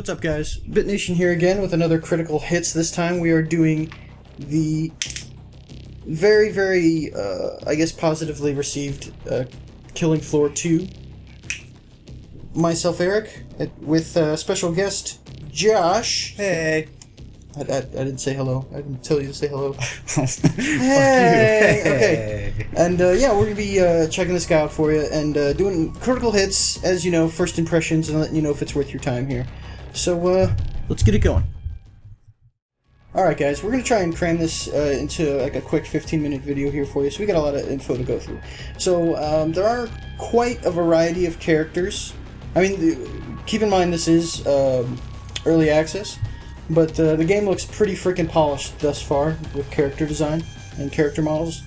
What's up, guys? BitNation here again with another Critical Hits. This time we are doing the very, I guess positively received Killing Floor 2. Myself, Eric, with special guest Josh. Hey. I didn't say hello. I didn't tell you to say hello. Fuck Hey. you. Okay. And yeah, we're gonna be checking this guy out for you and doing critical hits, as you know, first impressions, and letting you know if it's worth your time here. So let's get it going. All right, guys, we're gonna try and cram this into like a quick 15-minute video here for you. So we got a lot of info to go through. So there are quite a variety of characters. I mean, keep in mind this is early access. But the game looks pretty freaking polished thus far with character design and character models.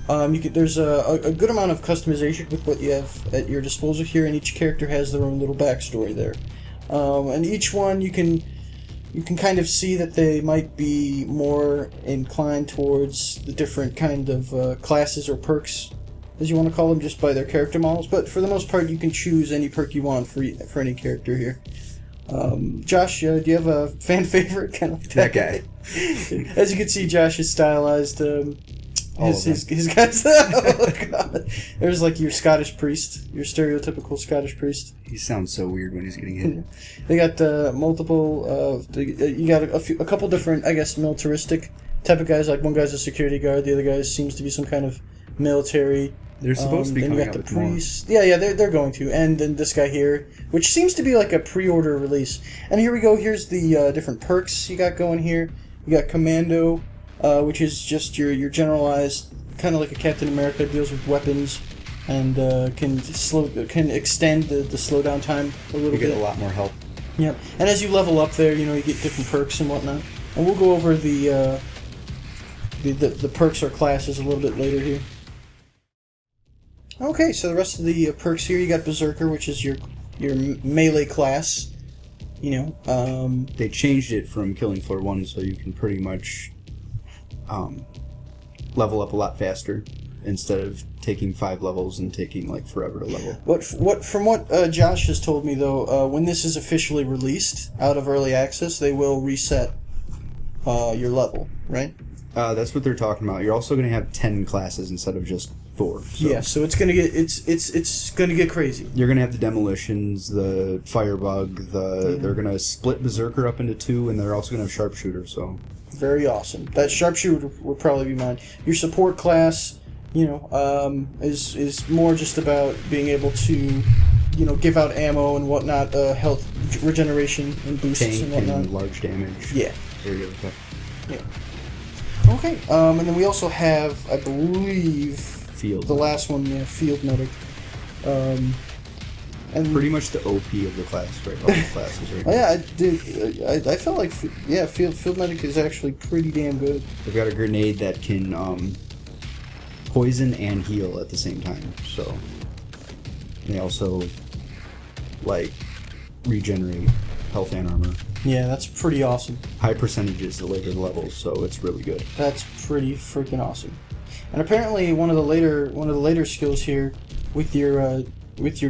There's a good amount of customization with what you have at your disposal here, and each character has their own little backstory there. And each one you can kind of see that they might be more inclined towards the different kind of classes or perks, as you want to call them, just by their character models. But for the most part, you can choose any perk you want for any character here. Josh, do you have a fan favorite? Kind of like that guy. As you can see, Josh is stylized. His guys. Oh god! There's like your Scottish priest, your stereotypical Scottish priest. He sounds so weird when he's getting hit. They got multiple. You got a couple different, I guess, militaristic type of guys. Like one guy's a security guard, the other guy seems to be some kind of military. They're supposed to be coming out with more. Yeah, they're going to. And then this guy here, which seems to be like a pre-order release. And here we go. Here's the different perks you got going here. You got Commando, which is just your generalized, kind of like a Captain America, deals with weapons and can extend the slowdown time a little bit. You get a lot more help. Yep. And as you level up there, you know, you get different perks and whatnot. And we'll go over the perks or classes a little bit later here. Okay, so the rest of the perks here, you got Berserker, which is your melee class. You know, they changed it from Killing Floor 1, so you can pretty much level up a lot faster instead of taking 5 levels and taking like forever to level. From what Josh has told me though, when this is officially released out of early access, they will reset your level, right? That's what they're talking about. You're also going to have 10 classes instead of just 4. So. Yeah, so it's gonna get it's gonna get crazy. You're gonna have the demolitions, the firebug, they're gonna split Berserker up into 2, and they're also gonna have sharpshooter. So very awesome. That sharpshooter would probably be mine. Your support class, you know, is more just about being able to, you know, give out ammo and whatnot, health regeneration and boosts tank and whatnot. And large damage. Yeah. There you go. Yeah. Okay. And then we also have, I believe. Field. The last one, yeah, Field Medic. And pretty much the OP of the class, right? All the classes, right? Yeah, I felt like, yeah, Field Medic is actually pretty damn good. They've got a grenade that can poison and heal at the same time, so they also like regenerate health and armor. Yeah, that's pretty awesome. High percentages the later levels, so it's really good. That's pretty freaking awesome. And apparently, one of the later skills here, with your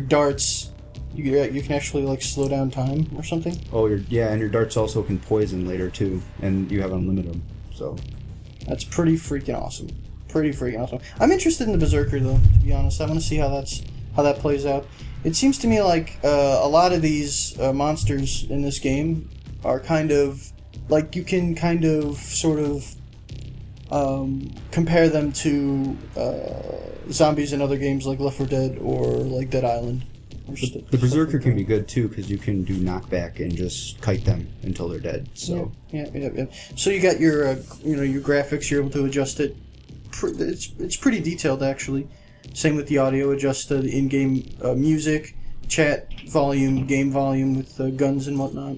darts, you can actually like slow down time or something. Oh, and your darts also can poison later too, and you have unlimited. So that's pretty freaking awesome. Pretty freaking awesome. I'm interested in the Berserker though, to be honest. I want to see how that plays out. It seems to me like a lot of these monsters in this game are kind of like you can kind of sort of. Compare them to zombies in other games like Left 4 Dead or like Dead Island. The Berserker can be good too because you can do knockback and just kite them until they're dead. So yeah. So you got your your graphics. You're able to adjust it. It's pretty detailed actually. Same with the audio. Adjust the in-game music, chat volume, game volume with guns and whatnot,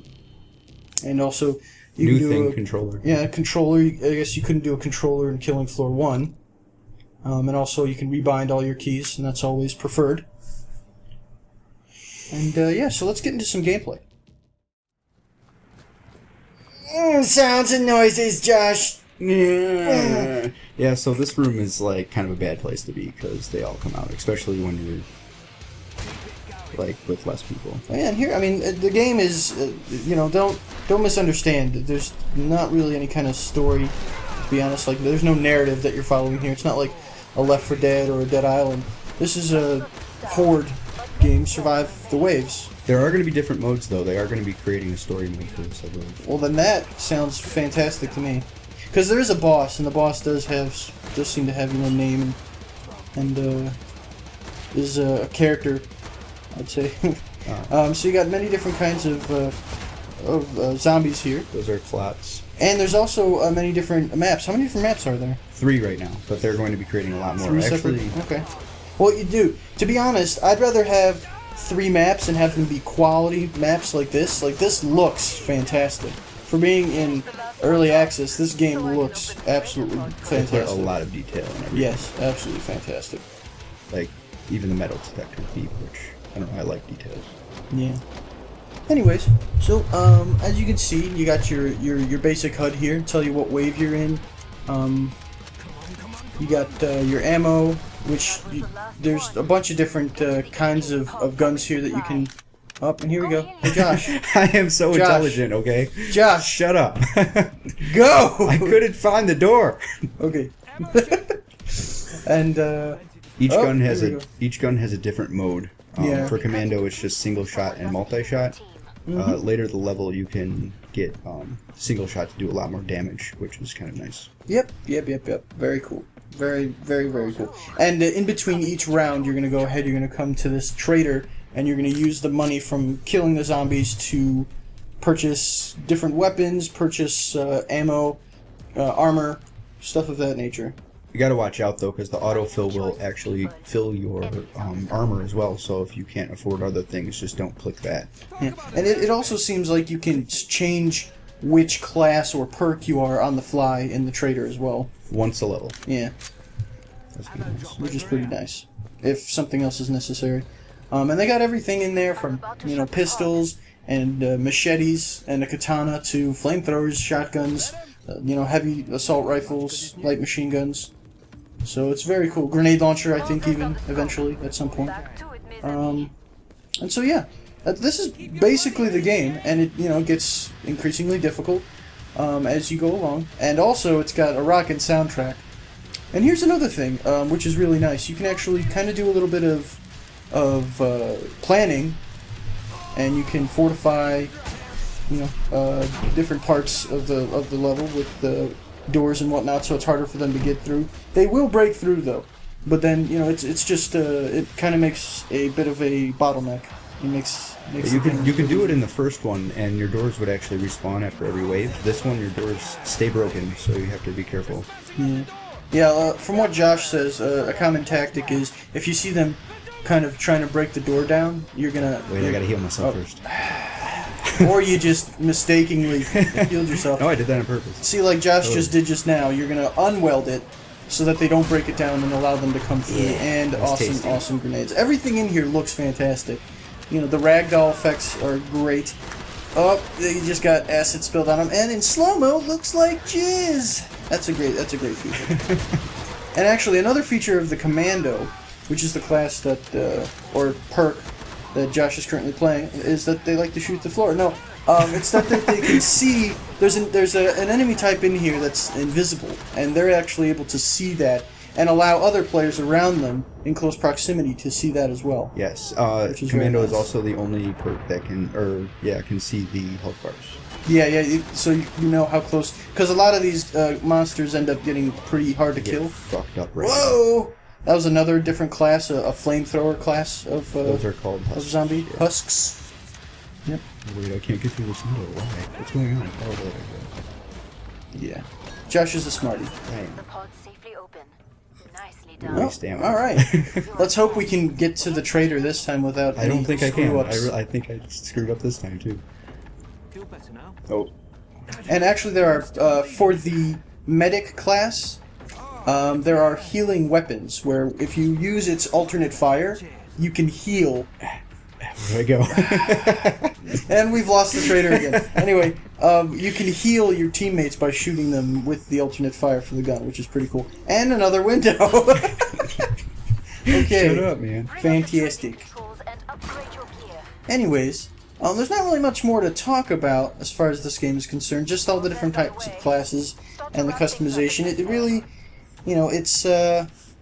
and also. Controller. Yeah, controller. I guess you couldn't do a controller in Killing Floor 1. And also you can rebind all your keys, and that's always preferred. And yeah, so let's get into some gameplay. Sounds and noises, Josh. Yeah, so this room is like kind of a bad place to be because they all come out, especially when you're like with less people. And here, I mean, the game is, you know, don't misunderstand. There's not really any kind of story, to be honest. Like, there's no narrative that you're following here. It's not like a Left 4 Dead or a Dead Island. This is a horde game, survive the waves. There are going to be different modes, though. They are going to be creating a story mode for this, I believe. Well, then that sounds fantastic to me. Because there is a boss, and the boss does seem to have, you know, name and is a character, I'd say. So you got many different kinds of zombies here. Those are clots. And there's also many different maps. How many different maps are there? 3 right now, but they're going to be creating a lot more. 3 separate? Okay. Well, you do. To be honest, I'd rather have 3 maps and have them be quality maps like this. Like, this looks fantastic. For being in early access, this game looks absolutely fantastic. There's a lot of detail in everything. Yes, absolutely fantastic. Like, even the metal detector beep, which, I don't know, I like details. Yeah. Anyways, so, as you can see, you got your basic HUD here, tell you what wave you're in. You got your ammo, which there's a bunch of different kinds of guns here that you can... Up, and here we go. Hey, Josh. I am so Josh. Intelligent, okay? Josh. Shut up. Go! I couldn't find the door. Okay. And, Each gun has a different mode. Yeah. For commando, it's just single shot and multi-shot. Later the level, you can get single shot to do a lot more damage, which is kind of nice. Yep. Very cool. Very, very, very cool. And in between each round, you're going to go ahead, you're going to come to this trader, and you're going to use the money from killing the zombies to purchase different weapons, purchase ammo, armor, stuff of that nature. You gotta watch out though, because the autofill will actually fill your armor as well, so if you can't afford other things, just don't click that. Yeah. And it also seems like you can change which class or perk you are on the fly in the trader as well. Once a level. Yeah. That's pretty nice. Which is pretty nice, if something else is necessary. And they got everything in there from, you know, pistols and machetes and a katana to flamethrowers, shotguns, you know, heavy assault rifles, light machine guns. So it's very cool. Grenade launcher, I think, even eventually at some point. And so yeah, this is basically the game, and it, you know, gets increasingly difficult as you go along. And also, it's got a rockin' soundtrack. And here's another thing, which is really nice. You can actually kind of do a little bit of planning, and you can fortify, you know, different parts of the level with the doors and whatnot, so it's harder for them to get through. They will break through though, but then, you know, it's just it kind of makes a bit of a bottleneck. It makes you can do it in the first one, and your doors would actually respawn after every wave. This one, your doors stay broken, so you have to be careful. Yeah. Yeah, from what Josh says, a common tactic is if you see them kind of trying to break the door down, you're gonna... Wait, I gotta heal myself first. Or you just mistakenly healed yourself. No, I did that on purpose. See, like Josh just did just now, you're gonna unweld it so that they don't break it down and allow them to come through. Yeah, and tasty. awesome grenades. Everything in here looks fantastic. You know, the ragdoll effects are great. Oh, they just got acid spilled on them, and in slow-mo, it looks like jizz. That's a great feature. And actually, another feature of the Commando, which is the class that, or perk that Josh is currently playing, is that they like to shoot the floor. No, it's that they can see. There's an enemy type in here that's invisible, and they're actually able to see that and allow other players around them in close proximity to see that as well. Yes, is Commando nice. is also the only perk that can see the health bars. Yeah, so you know how close, because a lot of these monsters end up getting pretty hard to kill. Fucked up right Whoa! That was another different class, a flamethrower class of Those are called husks. of zombie Yeah. husks. Yep. Wait, I can't get through this window. Why? What's going on? Oh, there we Yeah. Josh is a smarty. go. Dang. The pod's safely open. Nicely Well, done. stamina. All right. Let's hope we can get to the trader this time without I don't any think I can. screw-ups. I think I screwed up this time too. Feel better now? Oh. And actually, there are for the medic class, there are healing weapons where if you use its alternate fire, you can heal. There we go. And we've lost the trader again. Anyway, you can heal your teammates by shooting them with the alternate fire for the gun, which is pretty cool. And another window. Okay. Shut up, man. Fantastic. Tools and upgrade your Anyways, there's not really much more to talk about as far as this game is concerned. Just all the different types of classes and the customization. It really, you know, it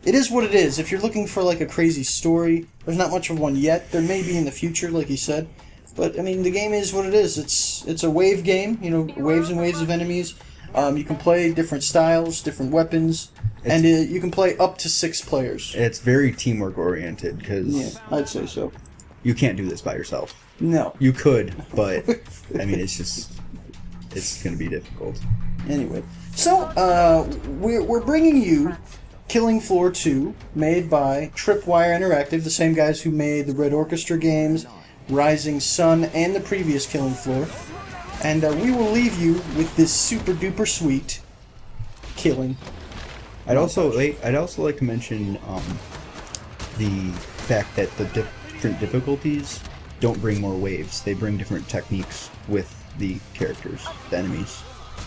is what it is. If you're looking for like a crazy story, there's not much of one yet. There may be in the future, like you said. But I mean, the game is what it is. It's a wave game. You know, waves and waves of enemies. You can play different styles, different weapons, and you can play up to 6 players. It's very teamwork oriented because Yeah, I'd say so. you can't do this by yourself. No. You could, but I mean, it's going to be difficult. Anyway, so we're bringing you Killing Floor 2, made by Tripwire Interactive, the same guys who made the Red Orchestra games, Rising Sun, and the previous Killing Floor. And we will leave you with this super duper sweet Killing. I'd also like to mention the fact that the different difficulties don't bring more waves. They bring different techniques with the characters, the enemies.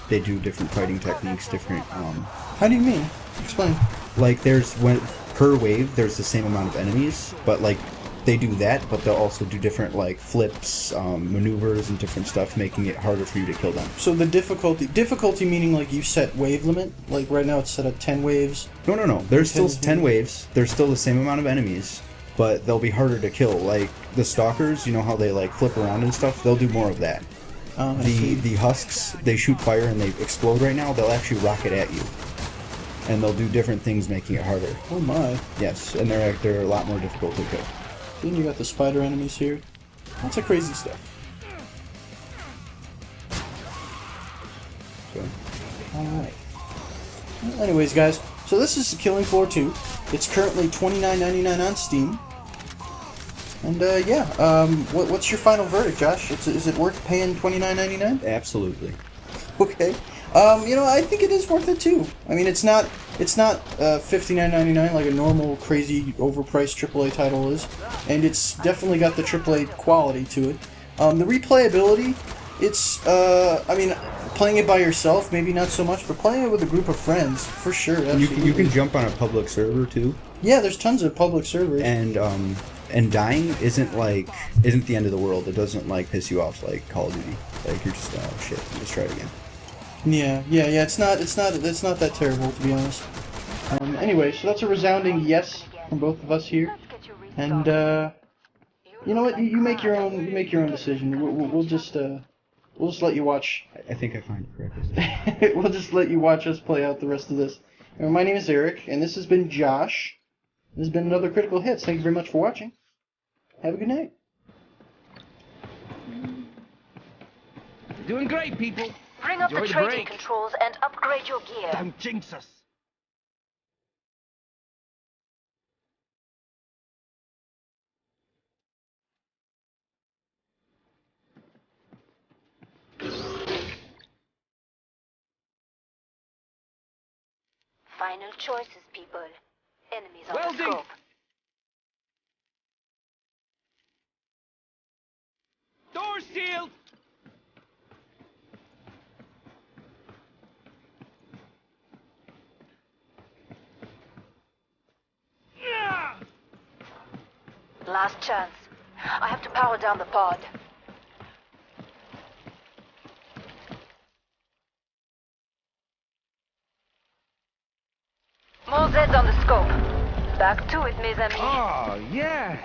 They do different fighting techniques, different. How do you mean? Explain. Like per wave, there's the same amount of enemies, but like they do that, but they'll also do different like flips, maneuvers, and different stuff, making it harder for you to kill them. So the difficulty meaning like you set wave limit. Like right now it's set at 10 waves. No. There's still 10 waves. There's still the same amount of enemies, but they'll be harder to kill. Like the stalkers, you know how they like flip around and stuff. They'll do more of that. The husks, they shoot fire and they explode right now. They'll actually rocket at you, and they'll do different things, making it harder. Oh my. Yes, and they're a lot more difficult to kill. Then you got the spider enemies here. Lots of crazy stuff. So. Alright. Well, anyways, guys, so this is Killing Floor 2. It's currently $29.99 on Steam. And, what's your final verdict, Josh? Is it worth paying $29.99? Absolutely. Okay. I think it is worth it too. I mean, it's not $59.99 like a normal crazy overpriced AAA title is, and it's definitely got the AAA quality to it. The replayability, it's playing it by yourself maybe not so much, but playing it with a group of friends for sure. Absolutely. You can jump on a public server too. Yeah, there's tons of public servers. And dying isn't the end of the world. It doesn't like piss you off like Call of Duty. Like you're just shit, let's try it again. Yeah. It's not that terrible, to be honest. Anyway, so that's a resounding yes from both of us here. And you know what? You make your own decision. We'll just let you watch. I think I find it correct. We'll just let you watch us play out the rest of this. My name is Eric, and this has been Josh. This has been another Critical Hits. Thank you very much for watching. Have a good night. You're doing great, people. Bring up the Enjoy the trading break. controls and upgrade your gear. Don't jinx us. Final choices, people. Enemies on the Welding. scope. Door sealed. Last chance. I have to power down the pod. More Zeds on the scope. Back to it, mes amis. Oh, yeah.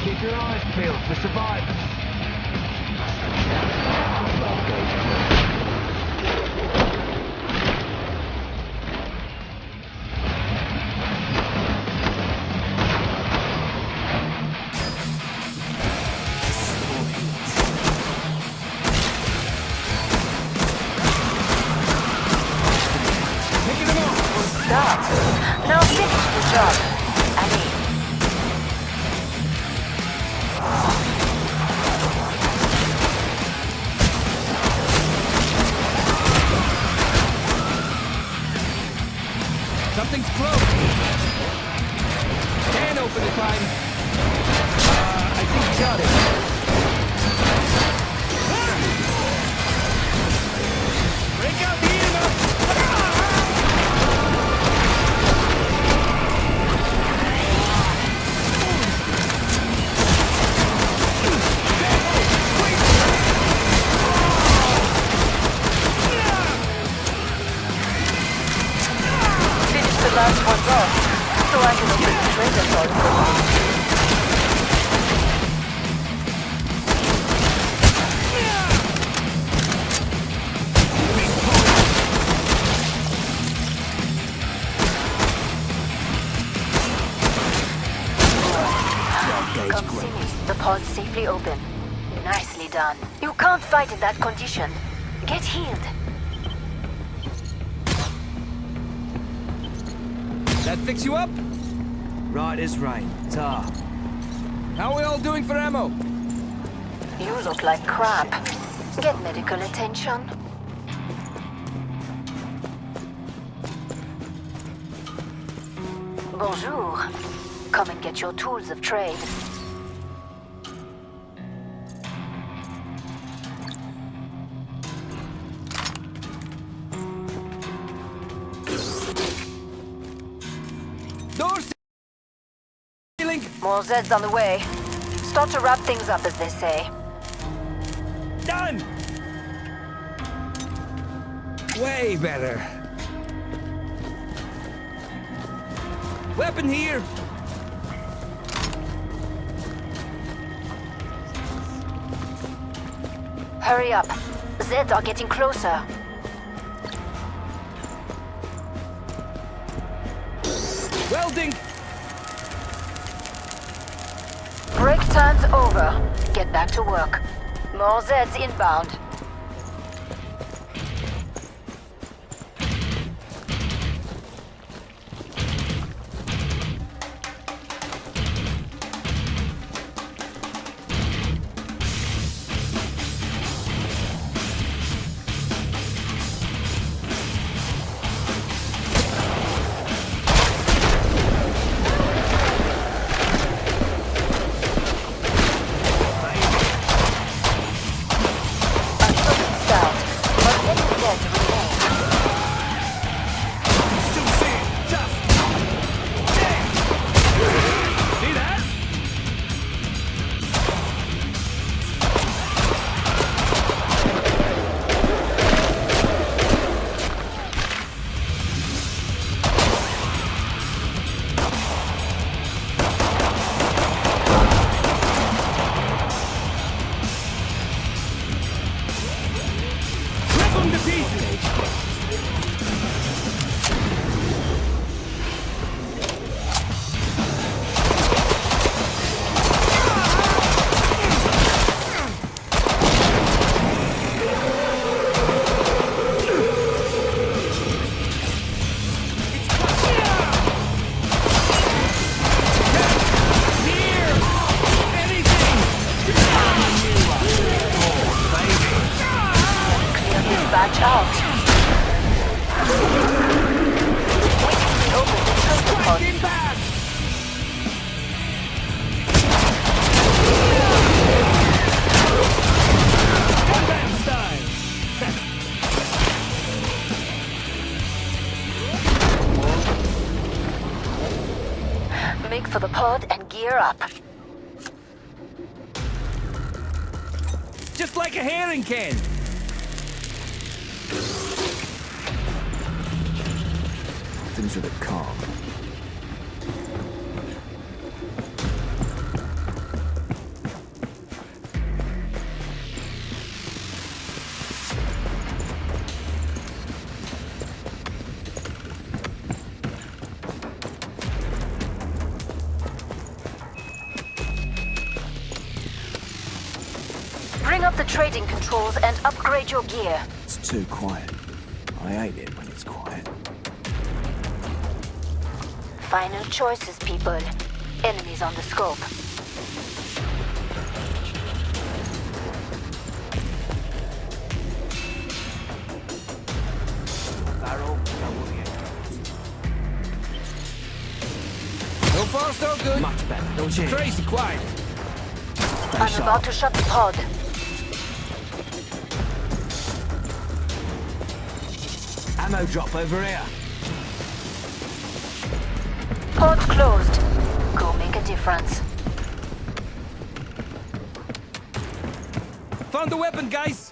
Keep your eyes peeled for survivors. Picking them off. Stop. Now finish the job. Allez. Something's close. Can't open the time. I think you got it. Break out the Finish the last ones off, so I can open the treasure vault for you. Come see me. The pod's safely open. Nicely done. You can't fight in that condition. Get healed. That fix you up? Right is right. Ta. How are we all doing for ammo? You look like crap. Get medical attention. Bonjour. Come and get your tools of trade. Door ceiling. More Zeds on the way. Start to wrap things up, as they say. Done. Way better. Weapon here. Hurry up. Zeds are getting closer. Welding. Break time's over. Get back to work. More Zeds inbound. Batch out. We can open the treasure pod. Back. Gundam style. Make for the pod and gear up. Just like a herring can. Things are a bit calm. Bring up the trading controls and upgrade your gear. It's too quiet. I hate it when it's quiet. Final choices, people. Enemies on the scope. Barrel, so far, so good. Much better, don't you? Crazy quiet. I'm about to shut the pod. Ammo drop over here. Pod's closed. Go make a difference. Found the weapon, guys.